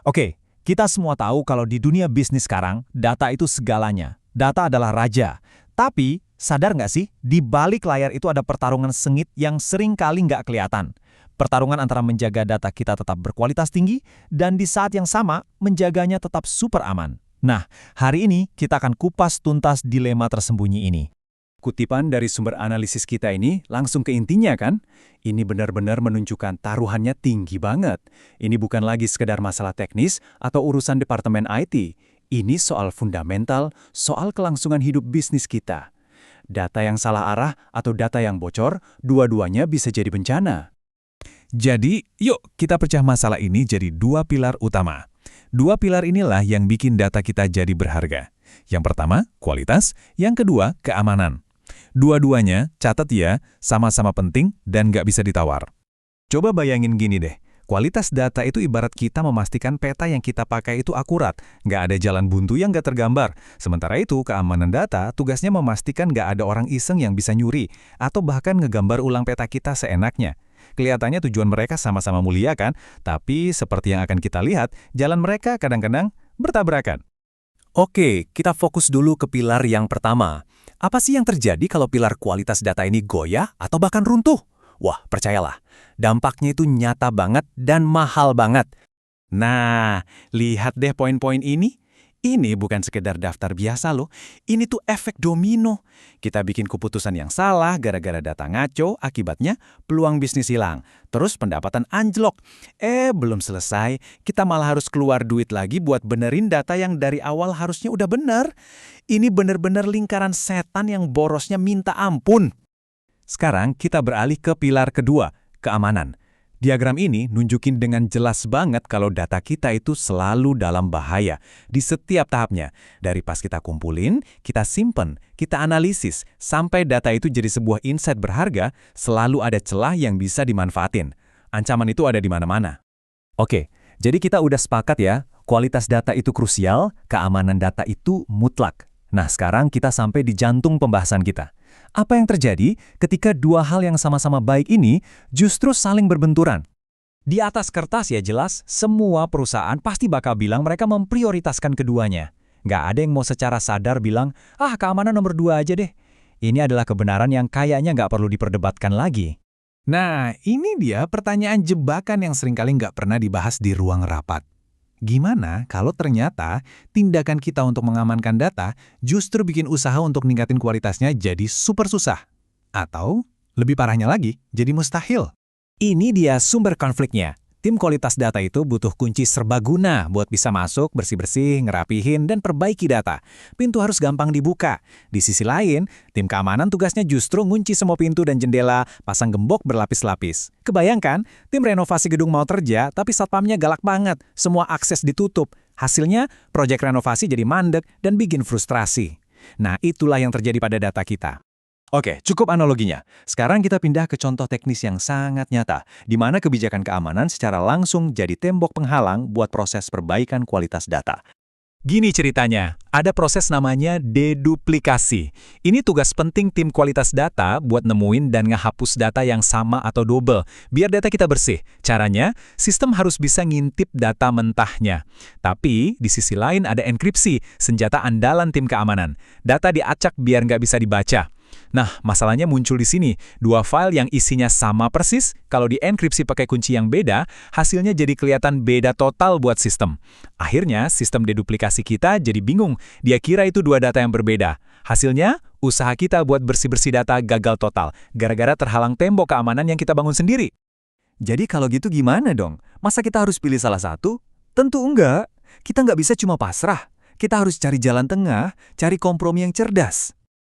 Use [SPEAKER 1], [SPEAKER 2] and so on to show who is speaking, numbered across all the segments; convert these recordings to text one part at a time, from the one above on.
[SPEAKER 1] Oke, kita semua tahu kalau di dunia bisnis sekarang, data itu segalanya. Data adalah raja. Tapi, sadar nggak sih, di balik layar itu ada pertarungan sengit yang sering kali nggak kelihatan. Pertarungan antara menjaga data kita tetap berkualitas tinggi, dan di saat yang sama, menjaganya tetap super aman. Nah, hari ini kita akan kupas tuntas dilema tersembunyi ini.
[SPEAKER 2] Kutipan dari sumber analisis kita ini langsung ke intinya kan? Ini benar-benar menunjukkan taruhannya tinggi banget. Ini bukan lagi sekedar masalah teknis atau urusan departemen IT. Ini soal fundamental, soal kelangsungan hidup bisnis kita. Data yang salah arah atau data yang bocor, dua-duanya bisa jadi bencana.
[SPEAKER 3] Jadi, yuk kita pecah masalah ini jadi dua pilar utama. Dua pilar inilah yang bikin data kita jadi berharga. Yang pertama, kualitas. Yang kedua, keamanan. Dua-duanya, catat ya, sama-sama penting dan nggak bisa ditawar. Coba bayangin gini deh, kualitas data itu ibarat kita memastikan peta yang kita pakai itu akurat, nggak ada jalan buntu yang nggak tergambar. Sementara itu, keamanan data tugasnya memastikan nggak ada orang iseng yang bisa nyuri, atau bahkan ngegambar ulang peta kita seenaknya. Kelihatannya tujuan mereka sama-sama mulia kan, tapi seperti yang akan kita lihat, jalan mereka kadang-kadang bertabrakan.
[SPEAKER 2] Oke, kita fokus dulu ke pilar yang pertama. Apa sih yang terjadi kalau pilar kualitas data ini goyah atau bahkan runtuh? Wah, percayalah, dampaknya itu nyata banget dan mahal banget. Nah, lihat deh poin-poin ini. Ini bukan sekedar daftar biasa loh, ini tuh efek domino. Kita bikin keputusan yang salah gara-gara data ngaco, akibatnya peluang bisnis hilang. Terus pendapatan anjlok. Belum selesai, kita malah harus keluar duit lagi buat benerin data yang dari awal harusnya udah bener. Ini bener-bener lingkaran setan yang borosnya minta ampun.
[SPEAKER 3] Sekarang kita beralih ke pilar kedua, keamanan. Diagram ini nunjukin dengan jelas banget kalau data kita itu selalu dalam bahaya di setiap tahapnya. Dari pas kita kumpulin, kita simpen, kita analisis, sampai data itu jadi sebuah insight berharga, selalu ada celah yang bisa dimanfaatin. Ancaman itu ada di mana-mana.
[SPEAKER 1] Oke, jadi kita udah sepakat ya, kualitas data itu krusial, keamanan data itu mutlak. Nah, sekarang kita sampai di jantung pembahasan kita. Apa yang terjadi ketika dua hal yang sama-sama baik ini justru saling berbenturan? Di atas kertas ya jelas, semua perusahaan pasti bakal bilang mereka memprioritaskan keduanya. Nggak ada yang mau secara sadar bilang, keamanan nomor 2 aja deh. Ini adalah kebenaran yang kayaknya nggak perlu diperdebatkan lagi.
[SPEAKER 3] Nah, ini dia pertanyaan jebakan yang seringkali nggak pernah dibahas di ruang rapat. Gimana kalau ternyata tindakan kita untuk mengamankan data justru bikin usaha untuk ningkatin kualitasnya jadi super susah? Atau, lebih parahnya lagi, jadi mustahil?
[SPEAKER 1] Ini dia sumber konfliknya. Tim kualitas data itu butuh kunci serbaguna buat bisa masuk, bersih-bersih, ngerapihin, dan perbaiki data. Pintu harus gampang dibuka. Di sisi lain, tim keamanan tugasnya justru ngunci semua pintu dan jendela, pasang gembok berlapis-lapis. Kebayangkan, tim renovasi gedung mau kerja, tapi satpamnya galak banget. Semua akses ditutup. Hasilnya, proyek renovasi jadi mandek dan bikin frustrasi. Nah, itulah yang terjadi pada data kita. Oke, cukup analoginya. Sekarang kita pindah ke contoh teknis yang sangat nyata, di mana kebijakan keamanan secara langsung jadi tembok penghalang buat proses perbaikan kualitas data. Gini ceritanya, ada proses namanya deduplikasi. Ini tugas penting tim kualitas data buat nemuin dan ngehapus data yang sama atau double, biar data kita bersih. Caranya, sistem harus bisa ngintip data mentahnya. Tapi, di sisi lain ada enkripsi, senjata andalan tim keamanan. Data diacak biar nggak bisa dibaca. Nah, masalahnya muncul di sini. Dua file yang isinya sama persis, kalau dienkripsi pakai kunci yang beda, hasilnya jadi kelihatan beda total buat sistem. Akhirnya, sistem deduplikasi kita jadi bingung. Dia kira itu dua data yang berbeda. Hasilnya, usaha kita buat bersih-bersih data gagal total, gara-gara terhalang tembok keamanan yang kita bangun sendiri. Jadi kalau gitu gimana dong? Masa kita harus pilih salah satu? Tentu enggak. Kita nggak bisa cuma pasrah. Kita harus cari jalan tengah, cari kompromi yang cerdas.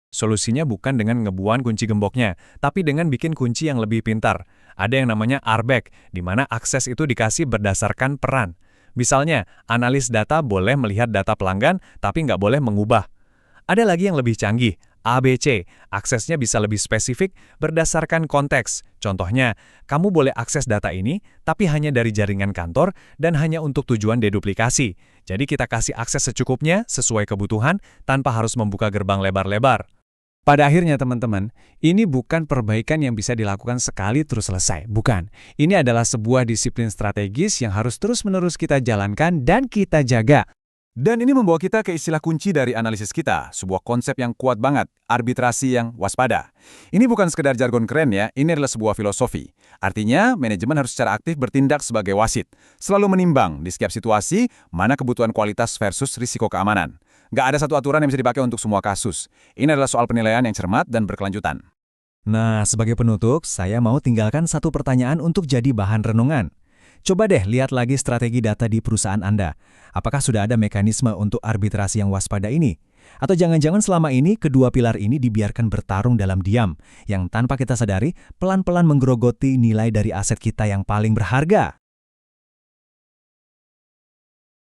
[SPEAKER 2] Solusinya bukan dengan ngebuang kunci gemboknya, tapi dengan bikin kunci yang lebih pintar. Ada yang namanya RBAC, di mana akses itu dikasih berdasarkan peran. Misalnya, analis data boleh melihat data pelanggan, tapi nggak boleh mengubah. Ada lagi yang lebih canggih, ABC. Aksesnya bisa lebih spesifik berdasarkan konteks. Contohnya, kamu boleh akses data ini, tapi hanya dari jaringan kantor dan hanya untuk tujuan deduplikasi. Jadi kita kasih akses secukupnya, sesuai kebutuhan, tanpa harus membuka gerbang lebar-lebar.
[SPEAKER 3] Pada akhirnya teman-teman, ini bukan perbaikan yang bisa dilakukan sekali terus selesai. Bukan. Ini adalah sebuah disiplin strategis yang harus terus-menerus kita jalankan dan kita jaga.
[SPEAKER 2] Dan ini membawa kita ke istilah kunci dari analisis kita, sebuah konsep yang kuat banget, arbitrasi yang waspada. Ini bukan sekedar jargon keren ya, ini adalah sebuah filosofi. Artinya, manajemen harus secara aktif bertindak sebagai wasit, selalu menimbang di setiap situasi mana kebutuhan kualitas versus risiko keamanan. Nggak ada satu aturan yang bisa dipakai untuk semua kasus. Ini adalah soal penilaian yang cermat dan berkelanjutan.
[SPEAKER 1] Nah, sebagai penutup, saya mau tinggalkan satu pertanyaan untuk jadi bahan renungan. Coba deh lihat lagi strategi data di perusahaan Anda. Apakah sudah ada mekanisme untuk arbitrasi yang waspada ini? Atau jangan-jangan selama ini kedua pilar ini dibiarkan bertarung dalam diam, yang tanpa kita sadari pelan-pelan menggerogoti nilai dari aset kita yang paling berharga?